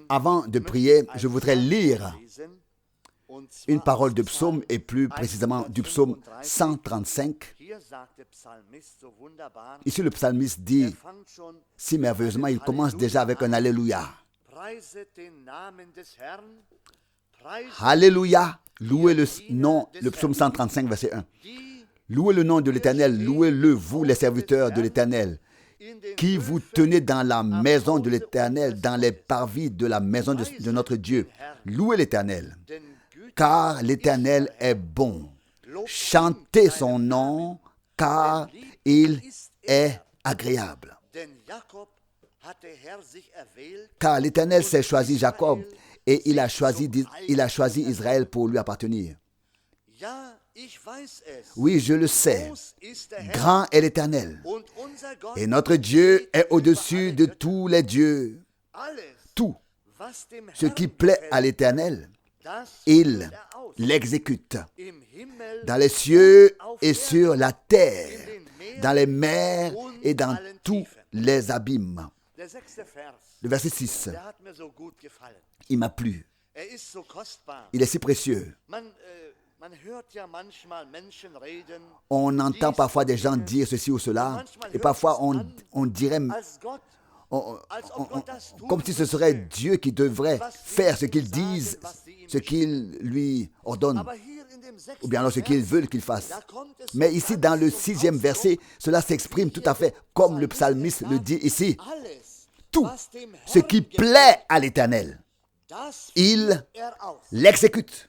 avant de prier, je voudrais lire une parole de psaume, et plus précisément du psaume 135. Ici, le psalmiste dit si merveilleusement, il commence déjà avec un Alléluia. Alléluia, louez le nom, le psaume 135, verset 1. Louez le nom de l'Éternel, louez-le, vous les serviteurs de l'Éternel, qui vous tenez dans la maison de l'Éternel, dans les parvis de la maison de notre Dieu. Louez l'Éternel, car l'Éternel est bon. Chantez son nom, car il est agréable. Car l'Éternel s'est choisi Jacob, et il a choisi Israël pour lui appartenir. Oui, je le sais. Grand est l'Éternel. Et notre Dieu est au-dessus de tous les dieux. Tout ce qui plaît à l'Éternel, il l'exécute. Dans les cieux et sur la terre, dans les mers et dans tous les abîmes. Le verset 6, il m'a plu. Il est si précieux. On entend parfois des gens dire ceci ou cela, et parfois on dirait comme si ce serait Dieu qui devrait faire ce qu'ils disent, ce qu'il lui ordonne, ou bien alors ce qu'il veut qu'il fasse. Mais ici, dans le 6e verset, cela s'exprime tout à fait comme le psalmiste le dit ici. Tout ce qui plaît à l'Éternel, il l'exécute.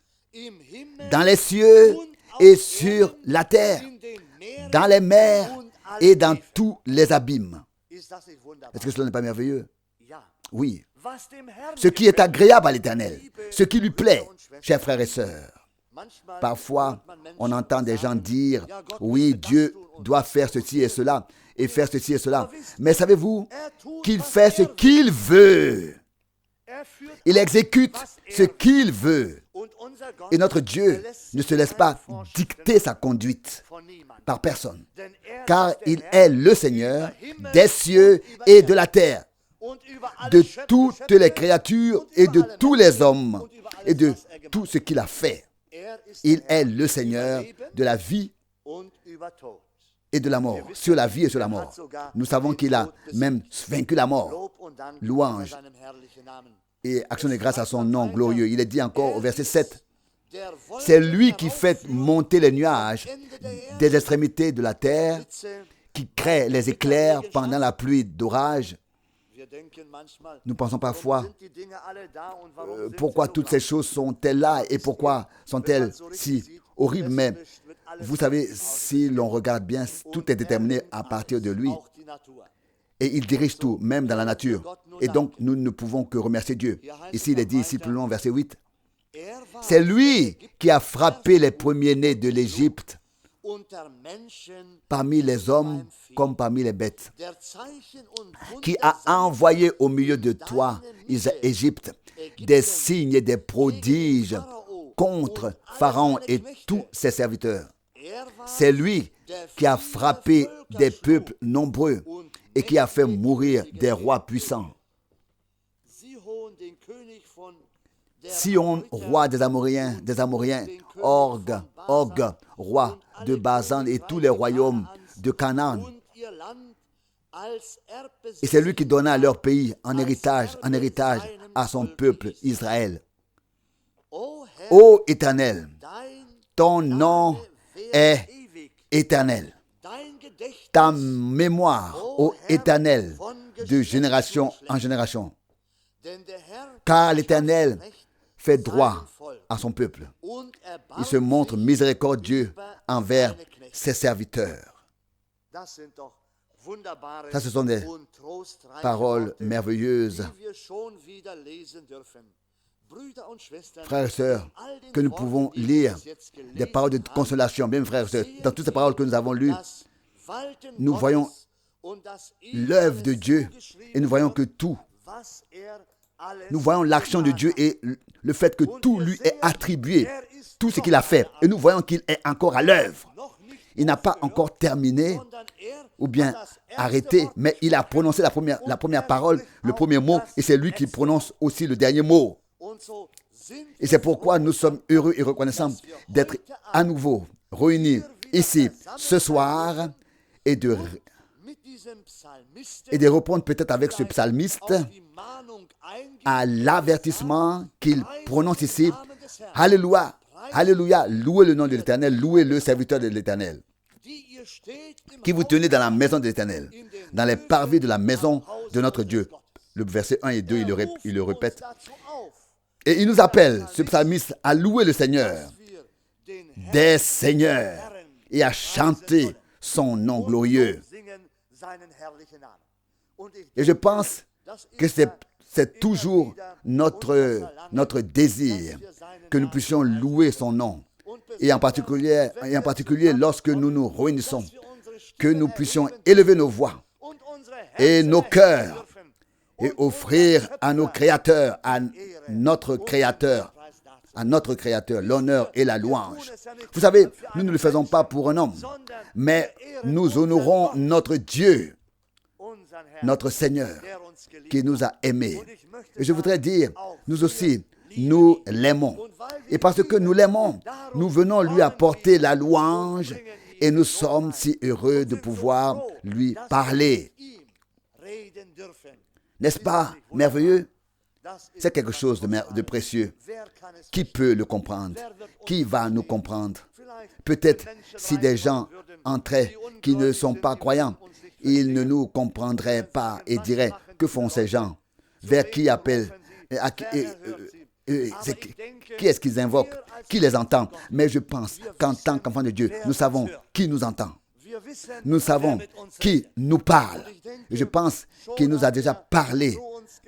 Dans les cieux et sur la terre, dans les mers et dans tous les abîmes. Est-ce que cela n'est pas merveilleux? Oui. Ce qui est agréable à l'Éternel, ce qui lui plaît, chers frères et sœurs. Parfois, on entend des gens dire, oui, Dieu doit faire ceci et cela, et faire ceci et cela. Mais savez-vous qu'il fait ce qu'il veut? Il exécute ce qu'il veut. Et notre Dieu ne se laisse pas dicter sa conduite par personne. Car il est le Seigneur des cieux et de la terre, de toutes les créatures et de tous les hommes et de tout ce qu'il a fait. Il est le Seigneur de la vie et de la mort, sur la vie et sur la mort. Nous savons qu'il a même vaincu la mort. Louange et action de grâce à son nom glorieux. Il est dit encore au verset 7. C'est lui qui fait monter les nuages des extrémités de la terre, qui crée les éclairs pendant la pluie d'orage. Nous pensons parfois, pourquoi toutes ces choses sont-elles là et pourquoi sont-elles si horribles? Mais vous savez, si l'on regarde bien, tout est déterminé à partir de lui. Et il dirige tout, même dans la nature. Et donc, nous ne pouvons que remercier Dieu. Ici, il est dit, ici plus loin, verset 8. C'est lui qui a frappé les premiers-nés de l'Égypte, parmi les hommes comme parmi les bêtes, qui a envoyé au milieu de toi, Égypte, des signes et des prodiges contre Pharaon et tous ses serviteurs. C'est lui qui a frappé des peuples nombreux et qui a fait mourir des rois puissants. Sihon, roi des Amoréens, Og, roi de Basan et tous les royaumes de Canaan. Et c'est lui qui donna leur pays en héritage à son peuple Israël. Ô Éternel, ton nom est éternel. Ta mémoire, ô Éternel, de génération en génération. Car l'Éternel fait droit à son peuple. Il se montre miséricordieux envers ses serviteurs. Ça, ce sont des paroles merveilleuses. Frères et sœurs, que nous pouvons lire des paroles de consolation. Bien, frères et sœurs, dans toutes ces paroles que nous avons lues, nous voyons l'œuvre de Dieu et nous voyons que tout, nous voyons l'action de Dieu et le fait que tout lui est attribué, tout ce qu'il a fait. Et nous voyons qu'il est encore à l'œuvre. Il n'a pas encore terminé, ou bien arrêté, mais il a prononcé la première parole, le premier mot, et c'est lui qui prononce aussi le dernier mot. Et c'est pourquoi nous sommes heureux et reconnaissants d'être à nouveau réunis ici ce soir et de répondre peut-être avec ce psalmiste à l'avertissement qu'il prononce ici. Alléluia, alléluia, louez le nom de l'Éternel, louez le serviteur de l'Éternel, qui vous tenez dans la maison de l'Éternel, dans les parvis de la maison de notre Dieu. Le verset 1 et 2, il le répète. Et il nous appelle, ce psalmiste, à louer le Seigneur des seigneurs et à chanter son nom glorieux. Et je pense que c'est toujours notre désir que nous puissions louer son nom. Et en particulier lorsque nous nous réunissons, que nous puissions élever nos voix et nos cœurs et offrir à nos créateurs, à notre Créateur, l'honneur et la louange. Vous savez, nous ne le faisons pas pour un homme, mais nous honorons notre Dieu, notre Seigneur, qui nous a aimés. Et je voudrais dire, nous aussi, nous l'aimons. Et parce que nous l'aimons, nous venons lui apporter la louange et nous sommes si heureux de pouvoir lui parler. N'est-ce pas merveilleux? C'est quelque chose de précieux. Qui peut le comprendre? Qui va nous comprendre? Peut-être si des gens entraient qui ne sont pas croyants, ils ne nous comprendraient pas et diraient, que font ces gens? Vers qui appellent? Qui est-ce qu'ils invoquent? Qui les entend? Mais je pense qu'en tant qu'enfants de Dieu, nous savons qui nous entend. Nous savons qui nous parle. Et je pense qu'il nous a déjà parlé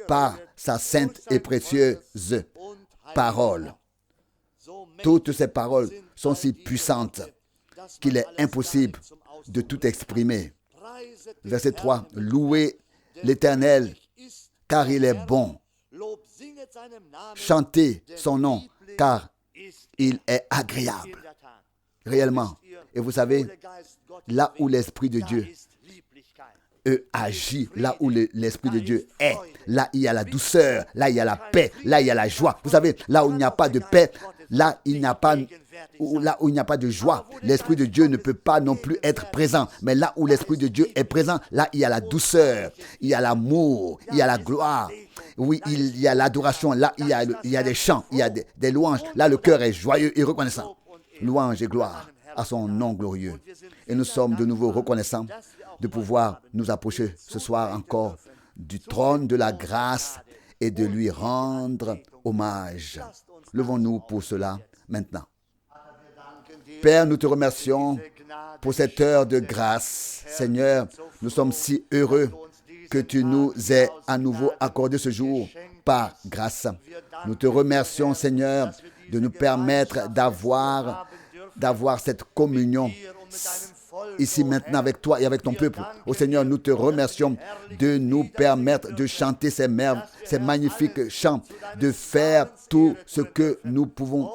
par sa sainte et précieuse parole. Toutes ces paroles sont si puissantes qu'il est impossible de tout exprimer. Verset 3. Louez l'Éternel, car il est bon. Chantez son nom, car il est agréable. Réellement. Et vous savez, là où l'Esprit de Dieu agit, là où l'Esprit de Dieu est, là il y a la douceur, là il y a la paix, là il y a la joie. Vous savez, là où il n'y a pas de paix, là où il n'y a pas de joie, l'Esprit de Dieu ne peut pas non plus être présent. Mais là où l'Esprit de Dieu est présent, là il y a la douceur, il y a l'amour, il y a la gloire. Oui, il y a l'adoration, là il y a des chants, il y a des louanges. Là le cœur est joyeux et reconnaissant. Louange et gloire à son nom glorieux. Et nous sommes de nouveau reconnaissants de pouvoir nous approcher ce soir encore du trône de la grâce et de lui rendre hommage. Levons-nous pour cela maintenant. Père, nous te remercions pour cette heure de grâce. Seigneur, nous sommes si heureux que tu nous aies à nouveau accordé ce jour par grâce. Nous te remercions, Seigneur, de nous permettre d'avoir cette communion ici maintenant avec toi et avec ton peuple. Ô Seigneur, nous te remercions de nous permettre de chanter ces magnifiques chants, de faire tout ce que nous pouvons.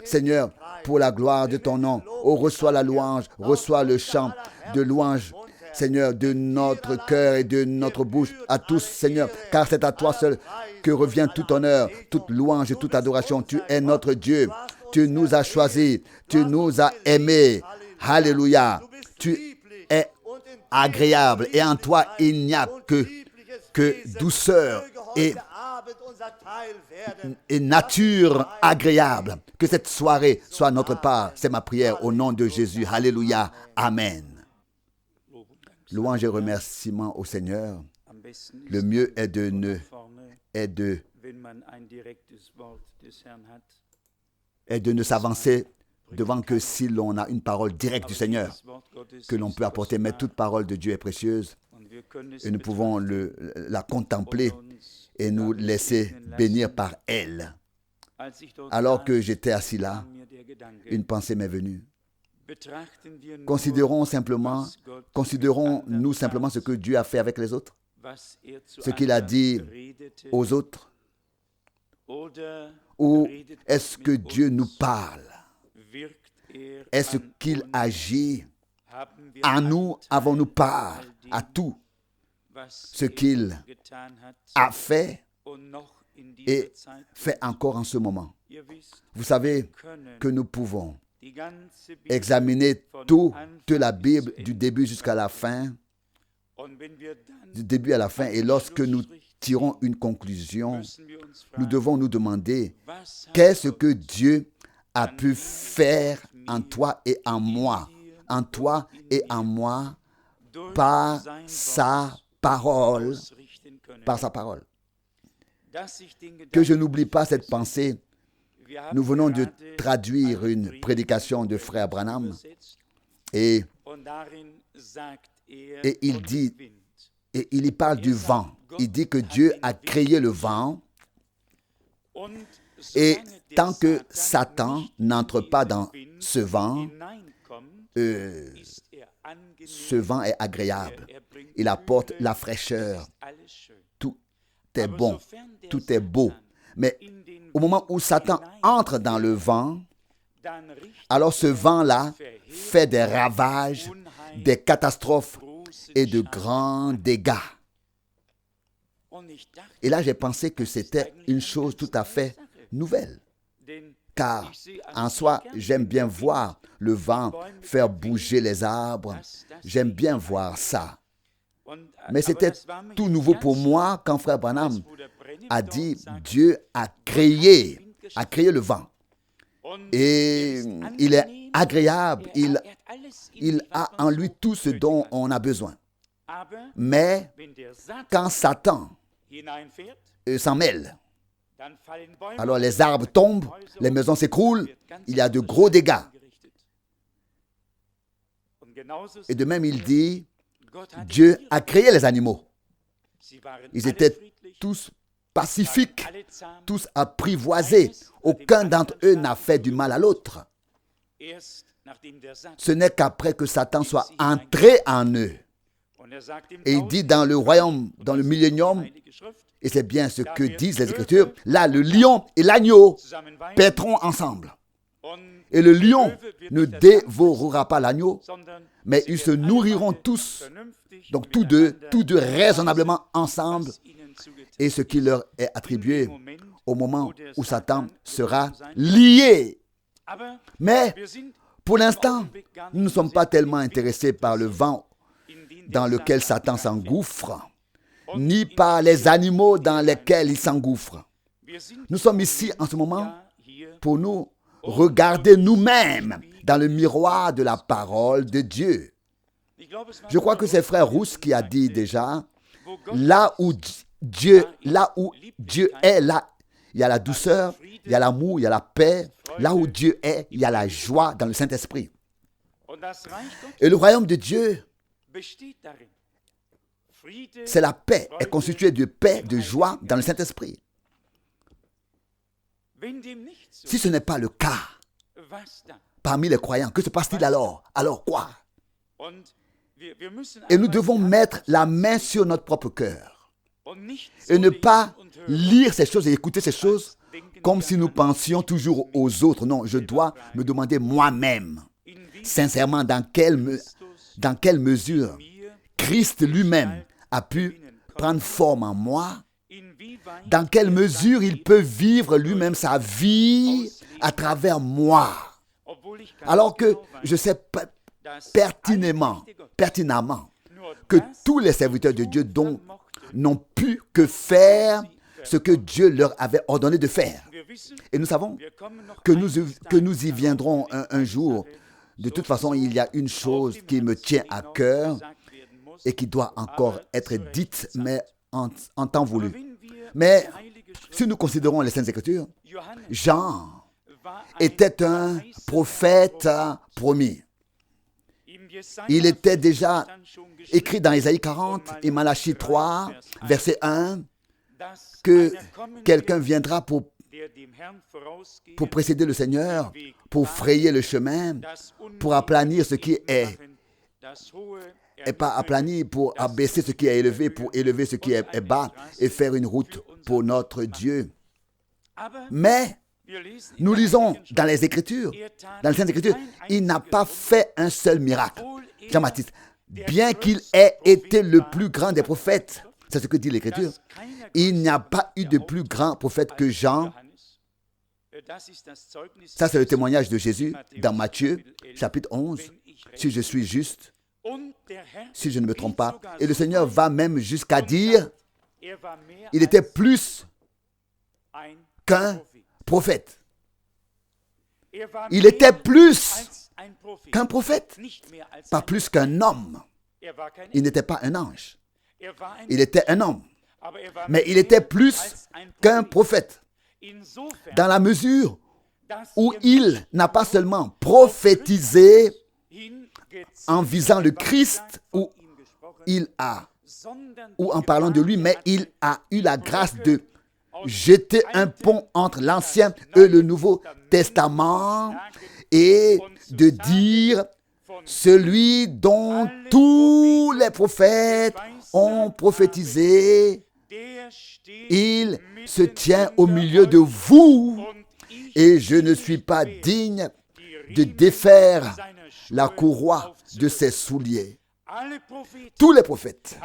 Seigneur, pour la gloire de ton nom, oh, reçois la louange, reçois le chant de louange, Seigneur, de notre cœur et de notre bouche à tous, Seigneur, car c'est à toi seul que revient tout honneur, toute louange et toute adoration. Tu es notre Dieu. Tu nous as choisis, tu nous as aimés. Alléluia. Tu es agréable et en toi il n'y a que douceur et nature agréable. Que cette soirée soit notre part. C'est ma prière au nom de Jésus. Alléluia. Amen. Louange et remerciement au Seigneur. Le mieux est de ne s'avancer devant que si l'on a une parole directe du Seigneur que l'on peut apporter. Mais toute parole de Dieu est précieuse et nous pouvons la contempler et nous laisser bénir par elle. Alors que j'étais assis là, une pensée m'est venue. Considérons-nous simplement ce que Dieu a fait avec les autres, ce qu'il a dit aux autres, ou est-ce que Dieu nous parle? Est-ce qu'il agit En nous avons-nous part à tout ce qu'il a fait et fait encore en ce moment. Vous savez que nous pouvons examiner toute la Bible du début jusqu'à la fin, du début à la fin, et lorsque nous tirons une conclusion, nous devons nous demander qu'est-ce que Dieu a pu faire en toi et en moi, par sa parole, Que je n'oublie pas cette pensée. Nous venons de traduire une prédication de frère Branham et il dit, et il y parle du vent. Il dit que Dieu a créé le vent et tant que Satan n'entre pas dans ce vent est agréable. Il apporte la fraîcheur. Tout est bon, tout est beau. Mais au moment où Satan entre dans le vent, alors ce vent-là fait des ravages, des catastrophes et de grands dégâts. Et là, j'ai pensé que c'était une chose tout à fait nouvelle. Car en soi, j'aime bien voir le vent faire bouger les arbres. J'aime bien voir ça. Mais c'était tout nouveau pour moi quand frère Branham a dit Dieu a créé le vent. Et il est agréable, il a en lui tout ce dont on a besoin. Mais quand Satan s'en mêle, alors les arbres tombent, les maisons s'écroulent, il y a de gros dégâts. Et de même, il dit, Dieu a créé les animaux. Ils étaient tous pacifiques, tous apprivoisés. Aucun d'entre eux n'a fait du mal à l'autre. Ce n'est qu'après que Satan soit entré en eux. Et il dit dans le royaume, dans le millénium, et c'est bien ce que disent les Écritures, là, le lion et l'agneau paîtront ensemble. Et le lion ne dévorera pas l'agneau, mais ils se nourriront tous, donc tous deux raisonnablement ensemble, et ce qui leur est attribué au moment où Satan sera lié. Mais pour l'instant, nous ne sommes pas tellement intéressés par le vent dans lequel Satan s'engouffre, ni par les animaux dans lesquels il s'engouffre. Nous sommes ici en ce moment pour nous regarder nous-mêmes dans le miroir de la parole de Dieu. Je crois que c'est frère Rousse qui a dit déjà, là où Dieu est, là, il y a la douceur, il y a l'amour, il y a la paix. Là où Dieu est, il y a la joie dans le Saint-Esprit. Et le royaume de Dieu, c'est la paix, est constituée de paix, de joie dans le Saint-Esprit. Si ce n'est pas le cas parmi les croyants, que se passe-t-il alors? Alors quoi? Et nous devons mettre la main sur notre propre cœur et ne pas lire ces choses et écouter ces choses comme si nous pensions toujours aux autres. Non, je dois me demander moi-même, sincèrement, dans quelle mesure Christ lui-même a pu prendre forme en moi, dans quelle mesure il peut vivre lui-même sa vie à travers moi. Alors que je sais pertinemment que tous les serviteurs de Dieu n'ont pu que faire ce que Dieu leur avait ordonné de faire. Et nous savons que nous y viendrons un jour. De toute façon, il y a une chose qui me tient à cœur et qui doit encore être dite, mais en temps voulu. Mais si nous considérons les Saintes Écritures, Jean était un prophète promis. Il était déjà écrit dans Ésaïe 40 et Malachie 3, verset 1, que quelqu'un viendra pour précéder le Seigneur, pour frayer le chemin, pour aplanir ce qui est, et pas aplanir pour abaisser ce qui est élevé, pour élever ce qui est bas, et faire une route pour notre Dieu. Mais nous lisons dans les Écritures, dans les Saintes Écritures, il n'a pas fait un seul miracle. Jean-Baptiste, bien qu'il ait été le plus grand des prophètes, c'est ce que dit l'Écriture, il n'y a pas eu de plus grand prophète que Jean. Ça, c'est le témoignage de Jésus dans Matthieu, chapitre 11, si je suis juste, si je ne me trompe pas. Et le Seigneur va même jusqu'à dire, il était plus qu'un prophète. Il était plus qu'un prophète, pas plus qu'un homme. Il n'était pas un ange. Il était un homme. Mais il était plus qu'un prophète, dans la mesure où il n'a pas seulement prophétisé en visant le Christ, ou en parlant de lui, mais il a eu la grâce de jeter un pont entre l'Ancien et le Nouveau Testament et de dire celui dont tous les prophètes ont prophétisé, il se tient au milieu de vous et je ne suis pas digne de défaire la courroie de ses souliers. Tous les prophètes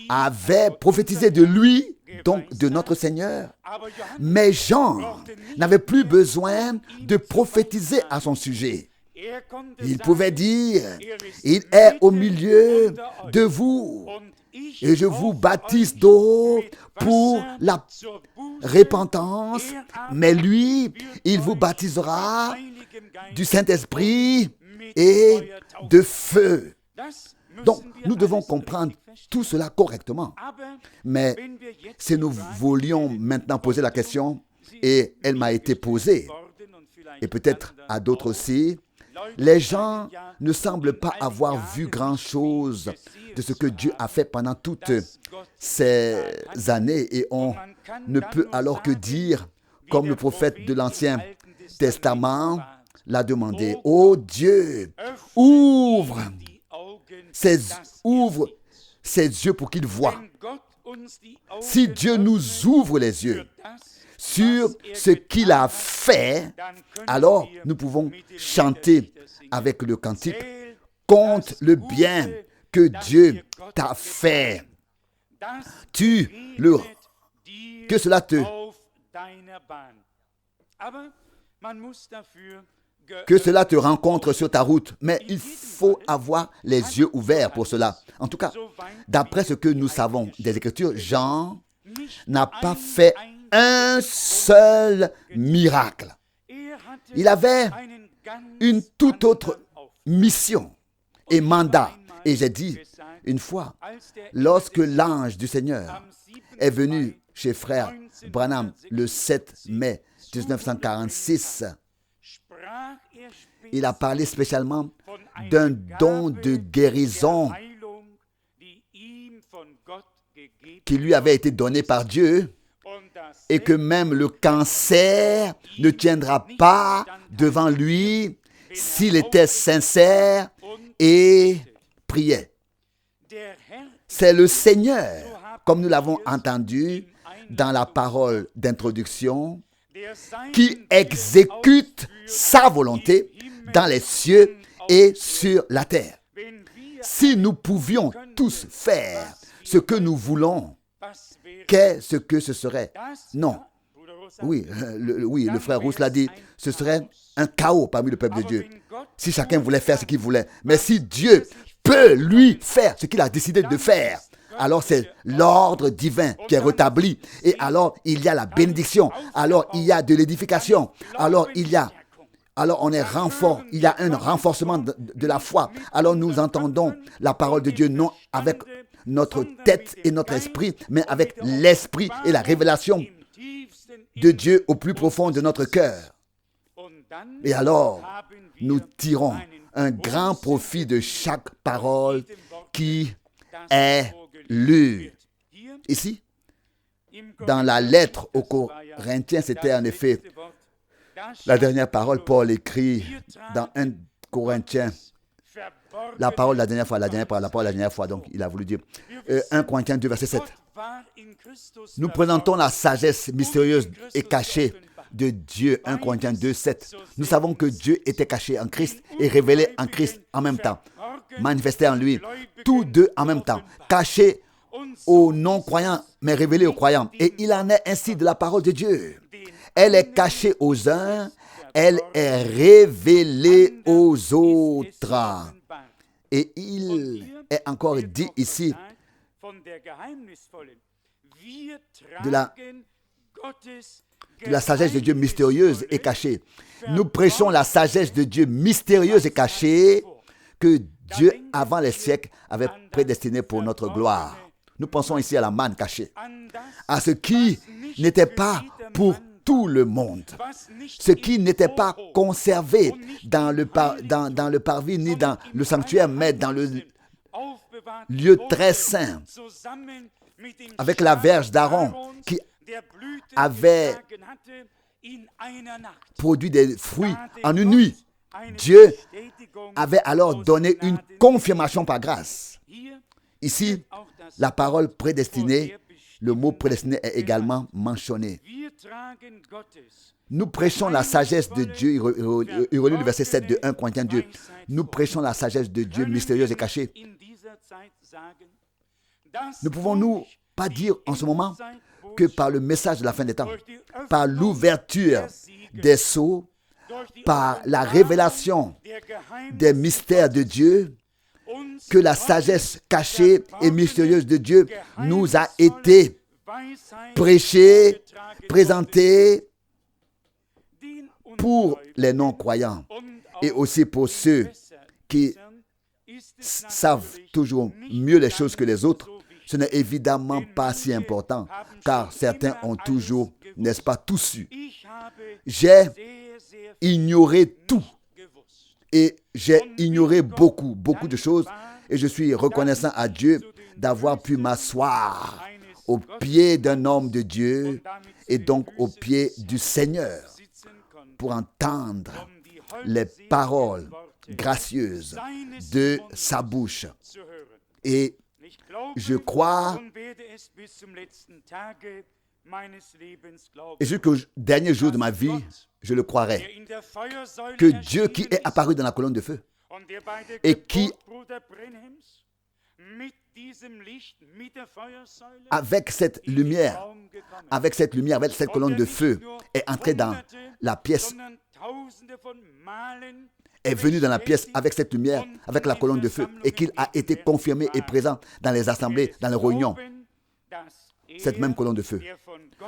avaient prophétisé de lui, donc de notre Seigneur. Mais Jean n'avait plus besoin de prophétiser à son sujet. Il pouvait dire, il est au milieu de vous et je vous baptise d'eau pour la repentance, mais lui, il vous baptisera du Saint-Esprit et de feu. Donc, nous devons comprendre tout cela correctement. Mais si nous voulions maintenant poser la question, et elle m'a été posée, et peut-être à d'autres aussi, les gens ne semblent pas avoir vu grand-chose de ce que Dieu a fait pendant toutes ces années, et on ne peut alors que dire, comme le prophète de l'Ancien Testament l'a demandé, « Oh Dieu, ouvre ses yeux pour qu'il voie. » Si Dieu nous ouvre les yeux sur ce qu'il a fait, alors nous pouvons chanter avec le cantique « Compte le bien que Dieu t'a fait. » Que cela te rencontre sur ta route. Mais il faut avoir les yeux ouverts pour cela. En tout cas, d'après ce que nous savons des Écritures, Jean n'a pas fait un seul miracle. Il avait une toute autre mission et mandat. Et j'ai dit une fois, lorsque l'ange du Seigneur est venu chez frère Branham le 7 mai 1946, il a parlé spécialement d'un don de guérison qui lui avait été donné par Dieu et que même le cancer ne tiendra pas devant lui s'il était sincère et priait. C'est le Seigneur, comme nous l'avons entendu dans la parole d'introduction, qui exécute sa volonté dans les cieux et sur la terre. Si nous pouvions tous faire ce que nous voulons, qu'est-ce que ce serait? Non. Oui, le frère Rousse l'a dit, ce serait un chaos parmi le peuple de Dieu. Si chacun voulait faire ce qu'il voulait. Mais si Dieu peut lui faire ce qu'il a décidé de faire, alors c'est l'ordre divin qui est rétabli. Et alors, il y a la bénédiction. Alors, il y a de l'édification. Alors, il y a un renforcement de la foi. Alors, nous entendons la parole de Dieu non avec notre tête et notre esprit, mais avec l'esprit et la révélation de Dieu au plus profond de notre cœur. Et alors, nous tirons un grand profit de chaque parole qui est lue. Ici, dans la lettre aux Corinthiens, c'était en effet la dernière parole. Paul écrit dans 1 Corinthiens, la parole la dernière fois, donc il a voulu dire 1 Corinthiens 2, verset 7. Nous présentons la sagesse mystérieuse et cachée de Dieu, 1 Corinthiens 2, 7. Nous savons que Dieu était caché en Christ et révélé en Christ en même temps. manifesté en lui, tous deux en même temps, cachés aux non-croyants, mais révélés aux croyants. Et il en est ainsi de la parole de Dieu. Elle est cachée aux uns, elle est révélée aux autres. Et il est encore dit ici de la sagesse de Dieu mystérieuse et cachée. Nous prêchons la sagesse de Dieu mystérieuse et cachée que Dieu, avant les siècles, avait prédestinée pour notre gloire. Nous pensons ici à la manne cachée, à ce qui n'était pas pour tout le monde, ce qui n'était pas conservé dans le parvis ni dans le sanctuaire, mais dans le lieu très saint, avec la verge d'Aaron qui avait produit des fruits en une nuit. Dieu avait alors donné une confirmation par grâce. Ici, la parole prédestinée, le mot prédestiné est également mentionné. Nous prêchons la sagesse de Dieu, il relit le verset 7 de 1 Corinthiens 2. Nous prêchons la sagesse de Dieu mystérieuse et cachée. Ne pouvons-nous pas dire en ce moment que par le message de la fin des temps, par l'ouverture des sceaux, par la révélation des mystères de Dieu, que la sagesse cachée et mystérieuse de Dieu nous a été prêchée, présentée pour les non-croyants et aussi pour ceux qui savent toujours mieux les choses que les autres. Ce n'est évidemment pas si important, car certains ont toujours, n'est-ce pas, tout su. J'ai ignoré tout et j'ai ignoré beaucoup de choses et je suis reconnaissant à Dieu d'avoir pu m'asseoir au pied d'un homme de Dieu et donc au pied du Seigneur pour entendre les paroles gracieuses de sa bouche. Et je crois, et jusqu'au dernier jour de ma vie, je le croirai, que Dieu qui est apparu dans la colonne de feu et qui, avec cette lumière, avec cette colonne de feu, est entré dans la pièce, est venu dans la pièce avec cette lumière, avec la colonne de feu, et qu'il a été confirmé et présent dans les assemblées, dans les réunions. Cette même colonne de feu.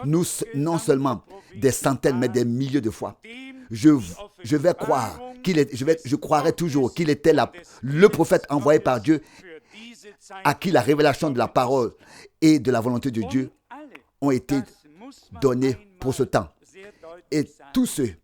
Nous, non seulement des centaines, mais des milliers de fois. Je vais croire je croirai toujours qu'il était le prophète envoyé par Dieu, à qui la révélation de la parole et de la volonté de Dieu ont été données pour ce temps. Et tous ceux,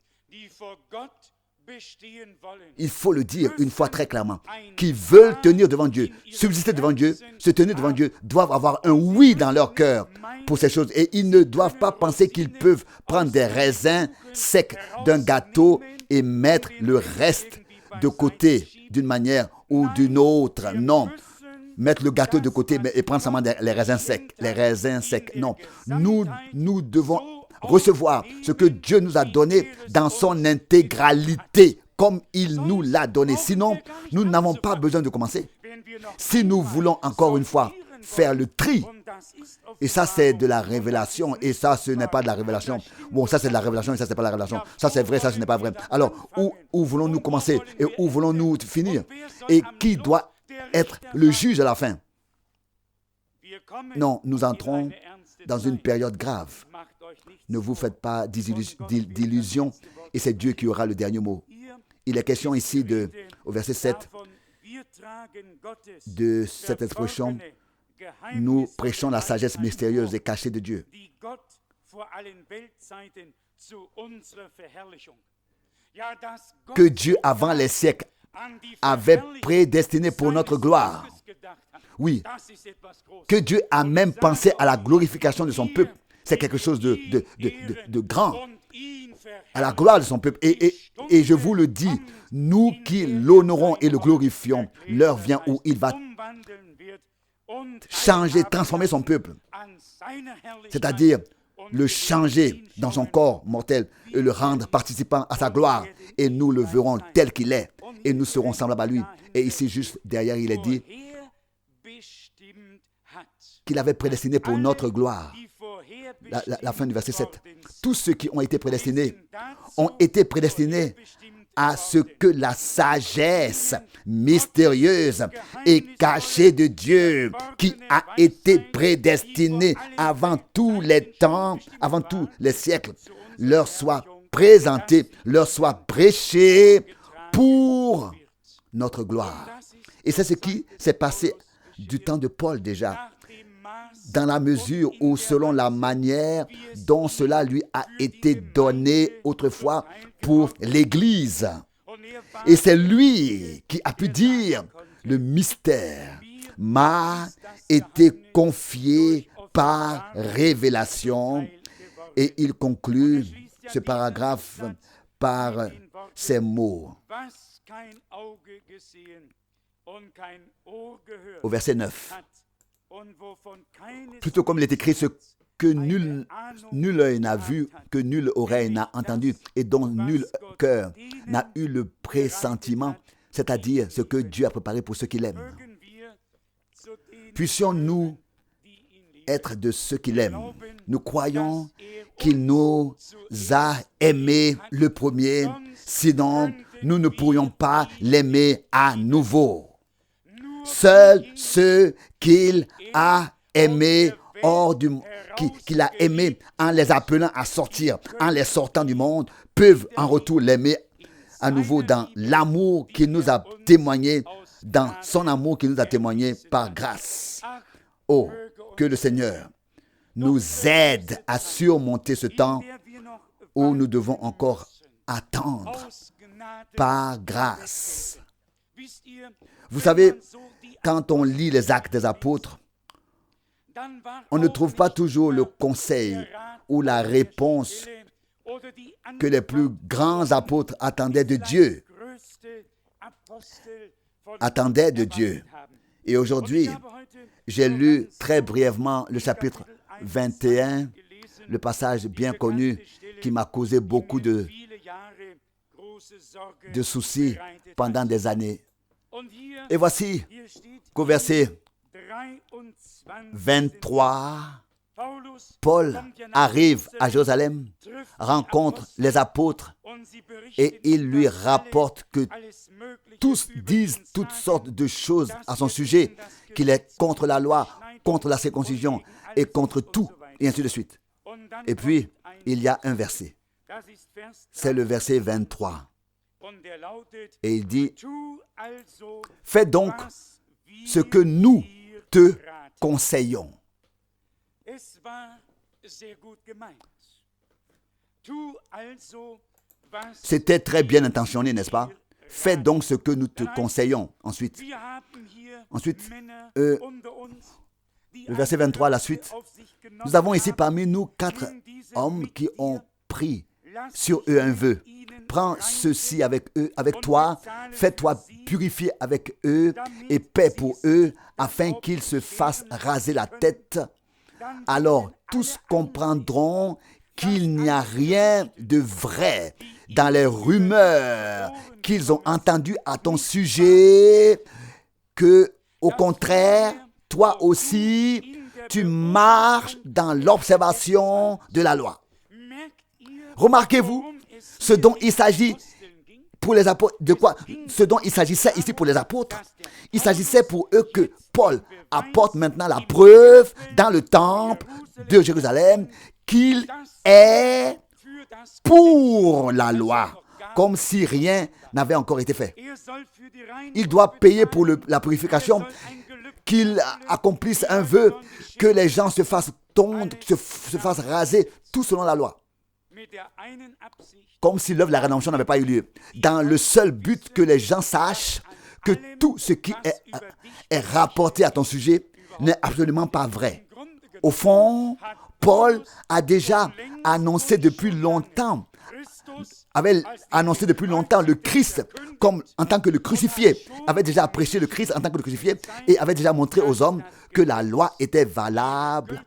il faut le dire une fois très clairement, qui veulent tenir devant Dieu, subsister devant Dieu, se tenir devant Dieu, doivent avoir un oui dans leur cœur pour ces choses. Et ils ne doivent pas penser qu'ils peuvent prendre des raisins secs d'un gâteau et mettre le reste de côté d'une manière ou d'une autre. Non. Mettre le gâteau de côté et prendre seulement les raisins secs. Les raisins secs. Non. Nous devons recevoir ce que Dieu nous a donné dans son intégralité, comme il nous l'a donné. Sinon, nous n'avons pas besoin de commencer. Si nous voulons encore une fois faire le tri, et ça c'est de la révélation, et ça ce n'est pas de la révélation. Bon, ça c'est de la révélation, et ça c'est pas de la révélation. Ça c'est vrai, ça ce n'est pas vrai. Alors, où voulons-nous commencer et où voulons-nous finir? Et qui doit être le juge à la fin? Non, nous entrons dans une période grave. Ne vous faites pas d'illusions, et c'est Dieu qui aura le dernier mot. Il est question ici au verset 7 de cette expression, nous prêchons la sagesse mystérieuse et cachée de Dieu. Que Dieu, avant les siècles, avait prédestiné pour notre gloire. Oui, que Dieu a même pensé à la glorification de son peuple. C'est quelque chose de grand. À la gloire de son peuple. Et je vous le dis, nous qui l'honorons et le glorifions, l'heure vient où il va changer, transformer son peuple. C'est-à-dire le changer dans son corps mortel et le rendre participant à sa gloire. Et nous le verrons tel qu'il est. et nous serons semblables à lui. Et ici, juste derrière, il est dit qu'il avait prédestiné pour notre gloire. La fin du verset 7. Tous ceux qui ont été prédestinés à ce que la sagesse mystérieuse et cachée de Dieu, qui a été prédestinée avant tous les temps, avant tous les siècles, leur soit présentée, leur soit prêchée pour notre gloire. Et c'est ce qui s'est passé du temps de Paul déjà, dans la mesure où, selon la manière dont cela lui a été donné autrefois pour l'Église. Et c'est lui qui a pu dire, le mystère m'a été confié par révélation. Et il conclut ce paragraphe par ces mots. Au verset 9. Plutôt comme il est écrit, ce que nul œil n'a vu, que nulle oreille n'a entendu, et dont nul cœur n'a eu le pressentiment, c'est-à-dire ce que Dieu a préparé pour ceux qui l'aiment. Puissions-nous être de ceux qui l'aiment. Nous croyons qu'il nous a aimés le premier, sinon nous ne pourrions pas l'aimer à nouveau. Seuls ceux qu'il a aimés qu'il a aimés en les appelant à sortir, en les sortant du monde, peuvent en retour l'aimer à nouveau dans l'amour qu'il nous a témoigné, dans son amour qu'il nous a témoigné par grâce. Oh, que le Seigneur nous aide à surmonter ce temps où nous devons encore attendre par grâce. Vous savez, quand on lit les Actes des Apôtres, on ne trouve pas toujours le conseil ou la réponse que les plus grands apôtres attendaient de Dieu. Et aujourd'hui, j'ai lu très brièvement le chapitre 21, le passage bien connu qui m'a causé beaucoup de soucis pendant des années. Et voici qu'au verset 23, Paul arrive à Jérusalem, rencontre les apôtres et il lui rapporte que tous disent toutes sortes de choses à son sujet, qu'il est contre la loi, contre la circoncision et contre tout, et ainsi de suite. Et puis, il y a un verset. C'est le verset 23. Et il dit, « Fais donc ce que nous te conseillons. » C'était très bien intentionné, n'est-ce pas? Fais donc ce que nous te conseillons. Ensuite, le verset 23, la suite. Nous avons ici parmi nous 4 hommes qui ont pris sur eux un vœu. Prends ceci avec eux, avec toi, fais-toi purifier avec eux et paie pour eux, afin qu'ils se fassent raser la tête. Alors tous comprendront qu'il n'y a rien de vrai dans les rumeurs qu'ils ont entendues à ton sujet, que, au contraire, toi aussi, tu marches dans l'observation de la loi. Remarquez-vous ce dont il s'agit pour les apôtres, de quoi? Ce dont il s'agissait ici pour les apôtres. Il s'agissait pour eux que Paul apporte maintenant la preuve dans le temple de Jérusalem qu'il est pour la loi, comme si rien n'avait encore été fait. Il doit payer pour la purification, qu'il accomplisse un vœu, que les gens se fassent tondre, se fassent raser, tout selon la loi. Comme si l'œuvre de la rédemption n'avait pas eu lieu. Dans le seul but que les gens sachent que tout ce qui est rapporté à ton sujet n'est absolument pas vrai. Au fond, Paul a déjà annoncé depuis longtemps, le Christ comme en tant que le crucifié, avait déjà prêché le Christ en tant que le crucifié et avait déjà montré aux hommes que la loi était valable,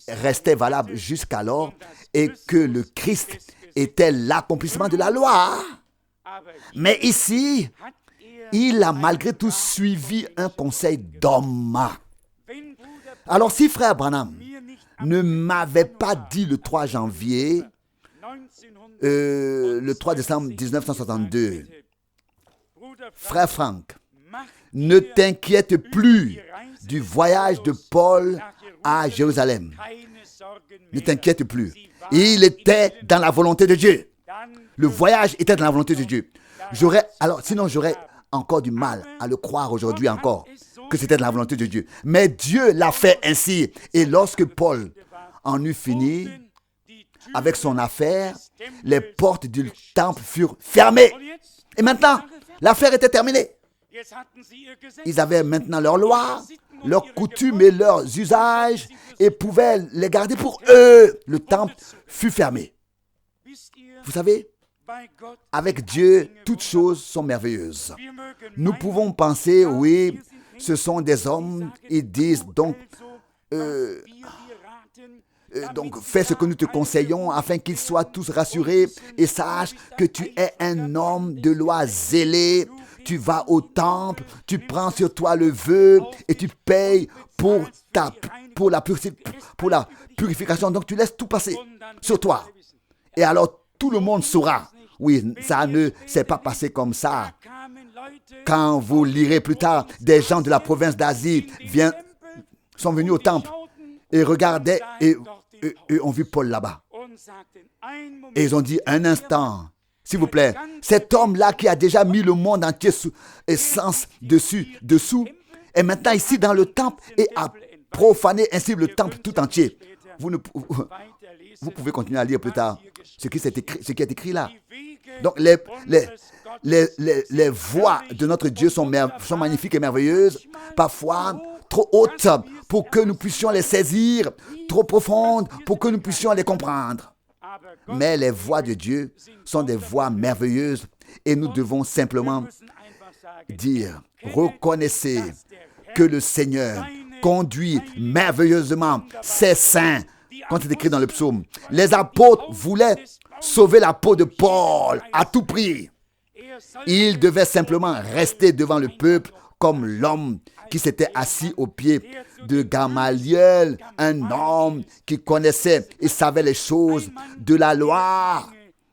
restait valable jusqu'alors et que le Christ était l'accomplissement de la loi. Mais ici, il a malgré tout suivi un conseil d'homme. Alors si frère Branham ne m'avait pas dit le 3 janvier, le 3 décembre 1962, frère Frank, ne t'inquiète plus du voyage de Paul à Jérusalem. Ne t'inquiète plus. Il était dans la volonté de Dieu. Le voyage était dans la volonté de Dieu. Sinon j'aurais encore du mal à le croire aujourd'hui encore, que c'était de la volonté de Dieu. Mais Dieu l'a fait ainsi. Et lorsque Paul en eut fini avec son affaire, les portes du temple furent fermées. Et maintenant, l'affaire était terminée. Ils avaient maintenant leurs lois, leurs coutumes et leurs usages et pouvaient les garder pour eux. Le temple fut fermé. Vous savez, avec Dieu, toutes choses sont merveilleuses. Nous pouvons penser, oui, ce sont des hommes, ils disent donc fais ce que nous te conseillons afin qu'ils soient tous rassurés et sache que tu es un homme de loi zélé. Tu vas au temple, tu prends sur toi le vœu et tu payes pour la purification. Donc tu laisses tout passer sur toi. Et alors tout le monde saura. Oui, ça ne s'est pas passé comme ça. Quand vous lirez plus tard, des gens de la province d'Asie sont venus au temple et regardaient et ont vu Paul là-bas. Et ils ont dit, un instant, s'il vous plaît, cet homme-là qui a déjà mis le monde entier sous essence dessous, est maintenant ici dans le temple et a profané ainsi le temple tout entier. Vous pouvez continuer à lire plus tard ce qui est écrit là. Donc les voies de notre Dieu sont magnifiques et merveilleuses, parfois trop hautes pour que nous puissions les saisir, trop profondes pour que nous puissions les comprendre. Mais les voies de Dieu sont des voies merveilleuses et nous devons simplement dire, reconnaissez que le Seigneur conduit merveilleusement ses saints. Quand c'est écrit dans le psaume, les apôtres voulaient sauver la peau de Paul à tout prix. Il devait simplement rester devant le peuple comme l'homme qui s'était assis aux pieds de Gamaliel, un homme qui connaissait et savait les choses de la loi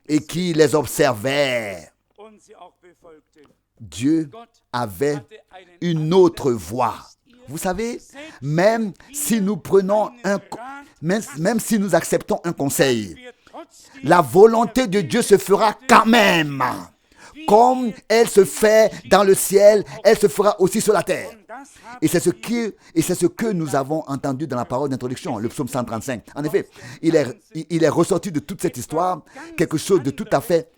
et qui les observait. Dieu avait une autre voie. Vous savez, même si nous acceptons un conseil, la volonté de Dieu se fera quand même. Comme elle se fait dans le ciel, elle se fera aussi sur la terre. Et c'est ce que nous avons entendu dans la parole d'introduction, le psaume 135. En effet, il est ressorti de toute cette histoire quelque chose de tout à fait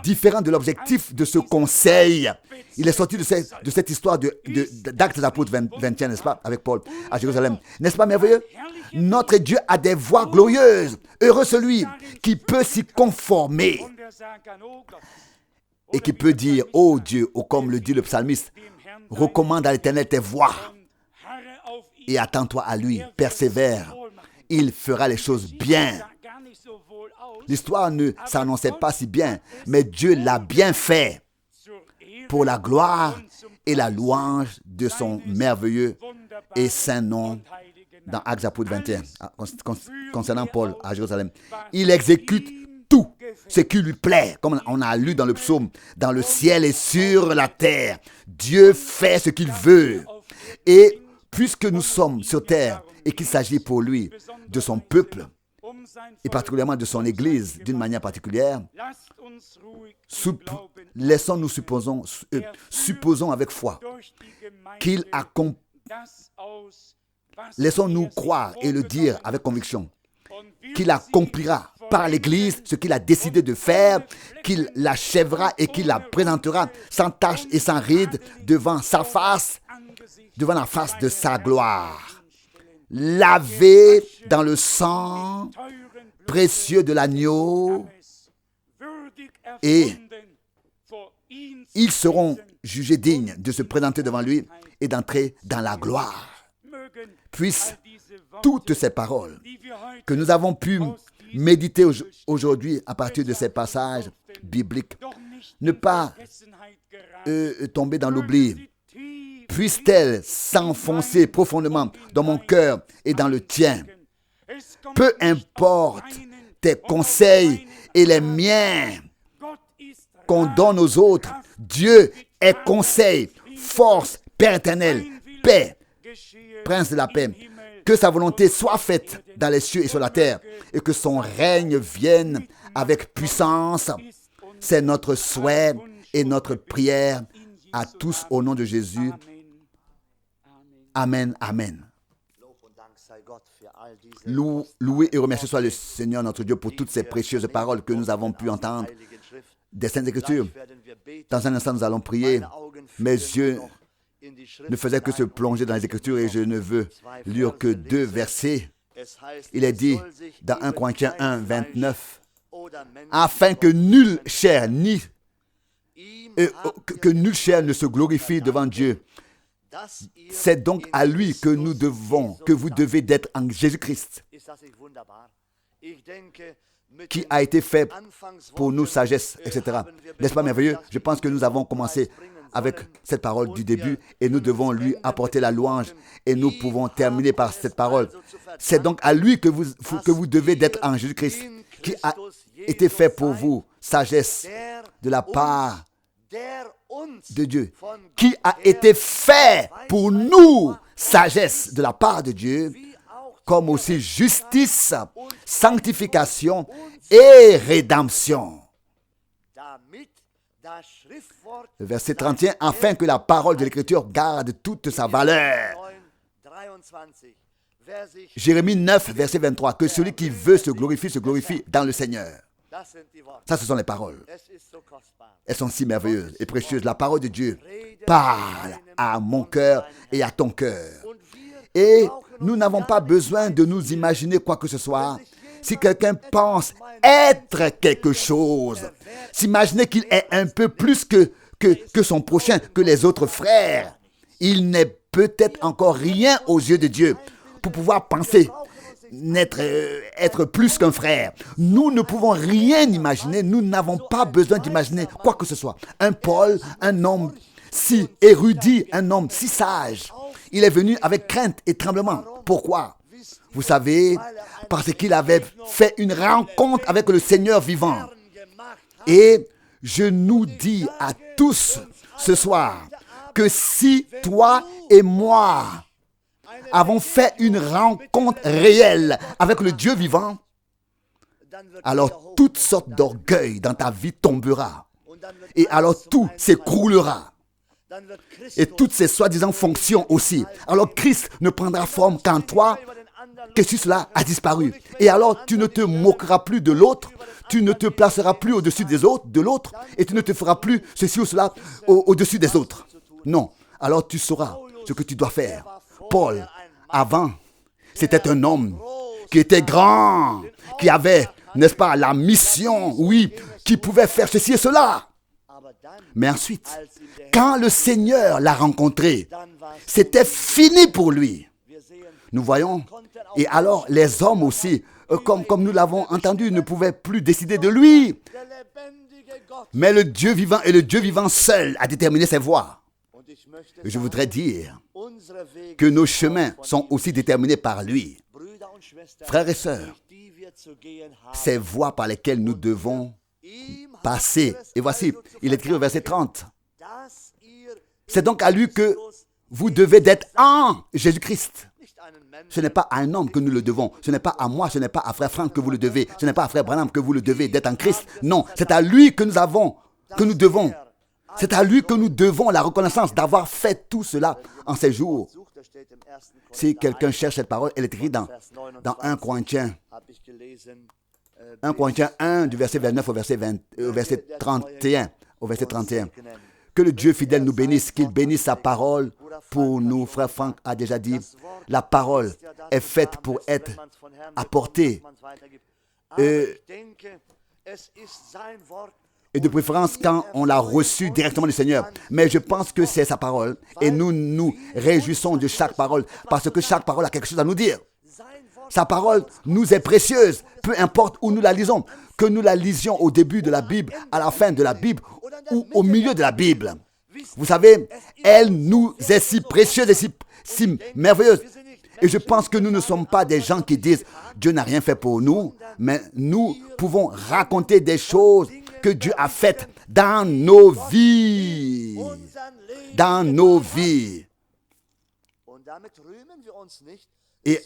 différent de l'objectif de ce conseil. Il est sorti de cette histoire d'Actes des Apôtres 21, n'est-ce pas, avec Paul à Jérusalem. N'est-ce pas merveilleux? Notre Dieu a des voies glorieuses. Heureux celui qui peut s'y conformer et qui peut dire, ô Dieu, ou comme le dit le psalmiste, recommande à l'Éternel tes voies et attends-toi à lui, persévère, il fera les choses bien. L'histoire ne s'annonçait pas si bien, mais Dieu l'a bien fait pour la gloire et la louange de son merveilleux et saint nom dans Actes des Apôtres 21, concernant Paul à Jérusalem. Il exécute tout ce qui lui plaît, comme on a lu dans le psaume, dans le ciel et sur la terre. Dieu fait ce qu'il veut. Et puisque nous sommes sur terre et qu'il s'agit pour lui de son peuple, et particulièrement de son Église d'une manière particulière, laissons-nous supposons avec foi qu'il accomplit. Laissons-nous croire et le dire avec conviction qu'il accomplira par l'Église ce qu'il a décidé de faire, qu'il l'achèvera et qu'il la présentera sans tache et sans ride devant sa face, devant la face de sa gloire. Lavé dans le sang précieux de l'agneau, et ils seront jugés dignes de se présenter devant lui et d'entrer dans la gloire. Puissent toutes ces paroles que nous avons pu méditer aujourd'hui à partir de ces passages bibliques ne pas tomber dans l'oubli. Puisse-t-elle s'enfoncer profondément dans mon cœur et dans le tien. Peu importe tes conseils et les miens qu'on donne aux autres, Dieu est conseil, force, Père éternel, paix, Prince de la paix. Que sa volonté soit faite dans les cieux et sur la terre et que son règne vienne avec puissance. C'est notre souhait et notre prière à tous au nom de Jésus. Amen, amen. Loué et remercié soit le Seigneur notre Dieu pour toutes ces précieuses paroles que nous avons pu entendre des Saintes Écritures. Dans un instant, nous allons prier. Mes yeux ne faisaient que se plonger dans les Écritures et je ne veux lire que 2 versets. Il est dit dans 1 Corinthiens 1, 29, afin que nulle chair que nulle chair ne se glorifie devant Dieu. C'est donc à lui que nous devons, que vous devez d'être en Jésus-Christ, qui a été fait pour nous sagesse, etc. N'est-ce pas merveilleux? Je pense que nous avons commencé avec cette parole du début et nous devons lui apporter la louange et nous pouvons terminer par cette parole. C'est donc à lui que vous devez d'être en Jésus-Christ, qui a été fait pour vous sagesse de la part de Dieu, qui a été fait pour nous sagesse de la part de Dieu, comme aussi justice, sanctification et rédemption. Le verset 31, afin que la parole de l'Écriture garde toute sa valeur. Jérémie 9, verset 23, que celui qui veut se glorifie dans le Seigneur. Ça, ce sont les paroles. Elles sont si merveilleuses et précieuses. La parole de Dieu parle à mon cœur et à ton cœur. Et nous n'avons pas besoin de nous imaginer quoi que ce soit. Si quelqu'un pense être quelque chose, s'imaginer qu'il est un peu plus que son prochain, que les autres frères, il n'est peut-être encore rien aux yeux de Dieu pour pouvoir penser être plus qu'un frère. Nous ne pouvons rien imaginer, nous n'avons pas besoin d'imaginer quoi que ce soit. Un Paul, un homme si érudit, un homme si sage, il est venu avec crainte et tremblement. Pourquoi? Vous savez, parce qu'il avait fait une rencontre avec le Seigneur vivant. Et je nous dis à tous ce soir que si toi et moi avons fait une rencontre réelle avec le Dieu vivant, alors toutes sortes d'orgueil dans ta vie tombera. Et alors tout s'écroulera. Et toutes ces soi-disant fonctions aussi. Alors Christ ne prendra forme qu'en toi, que si cela a disparu. Et alors tu ne te moqueras plus de l'autre, tu ne te placeras plus au-dessus des autres, de l'autre, et tu ne te feras plus ceci ou cela au-dessus des autres. Non. Alors tu sauras ce que tu dois faire. Paul, avant, c'était un homme qui était grand, qui avait, n'est-ce pas, la mission, oui, qui pouvait faire ceci et cela. Mais ensuite, quand le Seigneur l'a rencontré, c'était fini pour lui. Nous voyons, et alors les hommes aussi, comme nous l'avons entendu, ne pouvaient plus décider de lui. Mais le Dieu vivant et le Dieu vivant seul a déterminé ses voies. Et je voudrais dire que nos chemins sont aussi déterminés par lui. Frères et sœurs, ces voies par lesquelles nous devons passer. Et voici, il est écrit au verset 30. C'est donc à lui que vous devez d'être en Jésus-Christ. Ce n'est pas à un homme que nous le devons. Ce n'est pas à moi, ce n'est pas à frère Franck que vous le devez. Ce n'est pas à frère Branham que vous le devez d'être en Christ. Non, c'est à lui que nous devons. C'est à lui que nous devons la reconnaissance d'avoir fait tout cela en ces jours. Si quelqu'un cherche cette parole, elle est écrite dans 1 Corinthiens 1 du verset 29 au verset 31. Que le Dieu fidèle nous bénisse, qu'il bénisse sa parole pour nous. Frère Franck a déjà dit, la parole est faite pour être apportée. Et de préférence quand on l'a reçu directement du Seigneur. Mais je pense que c'est sa parole. Et nous nous réjouissons de chaque parole, parce que chaque parole a quelque chose à nous dire. Sa parole nous est précieuse, peu importe où nous la lisons. que nous la lisions au début de la Bible, à la fin de la Bible ou au milieu de la Bible. Vous savez, elle nous est si précieuse et si merveilleuse. Et je pense que nous ne sommes pas des gens qui disent « Dieu n'a rien fait pour nous », mais nous pouvons raconter des choses que Dieu a faites dans nos vies. Dans nos vies. Et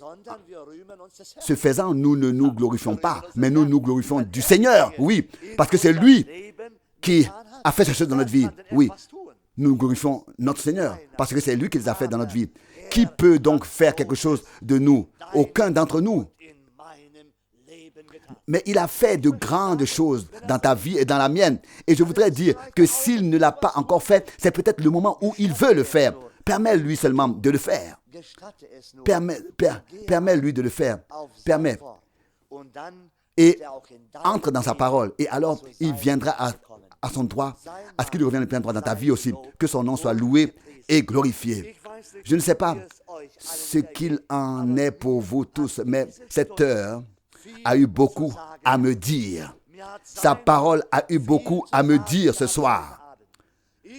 ce faisant, nous ne nous glorifions pas, mais nous nous glorifions du Seigneur. Oui, parce que c'est lui qui a fait ces choses dans notre vie. Oui, nous glorifions notre Seigneur, parce que c'est lui qui les a fait dans notre vie. Qui peut donc faire quelque chose de nous? Aucun d'entre nous. Mais il a fait de grandes choses dans ta vie et dans la mienne. Et je voudrais dire que s'il ne l'a pas encore fait, c'est peut-être le moment où il veut le faire. Permets-lui seulement de le faire. Permets-lui de le faire. Permets. Et entre dans sa parole. Et alors, il viendra à son droit, à ce qu'il revienne le plein droit dans ta vie aussi. Que son nom soit loué et glorifié. Je ne sais pas ce qu'il en est pour vous tous, mais cette heure a eu beaucoup à me dire. Sa parole a eu beaucoup à me dire ce soir.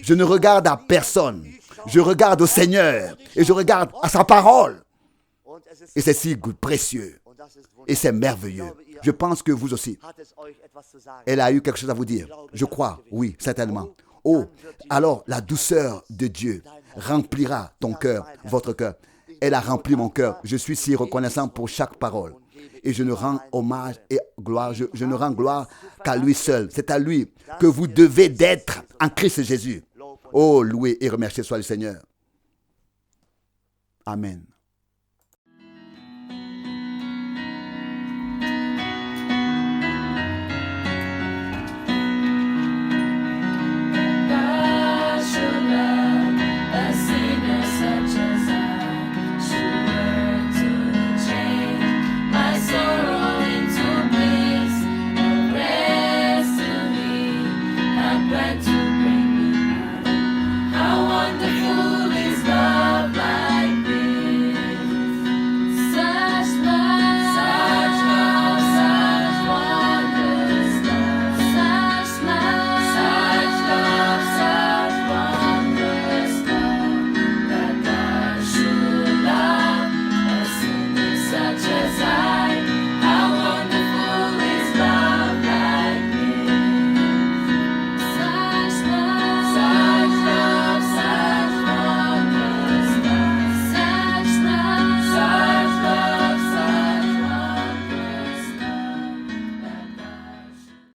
Je ne regarde à personne. Je regarde au Seigneur et je regarde à sa parole. Et c'est si précieux. Et c'est merveilleux. Je pense que vous aussi. Elle a eu quelque chose à vous dire. Je crois, oui, certainement. Oh, alors la douceur de Dieu remplira ton cœur, votre cœur. Elle a rempli mon cœur. Je suis si reconnaissant pour chaque parole. Et je ne rends hommage et gloire, je ne rends gloire qu'à lui seul. C'est à lui que vous devez d'être en Christ Jésus. Oh, loué et remercié soit le Seigneur. Amen.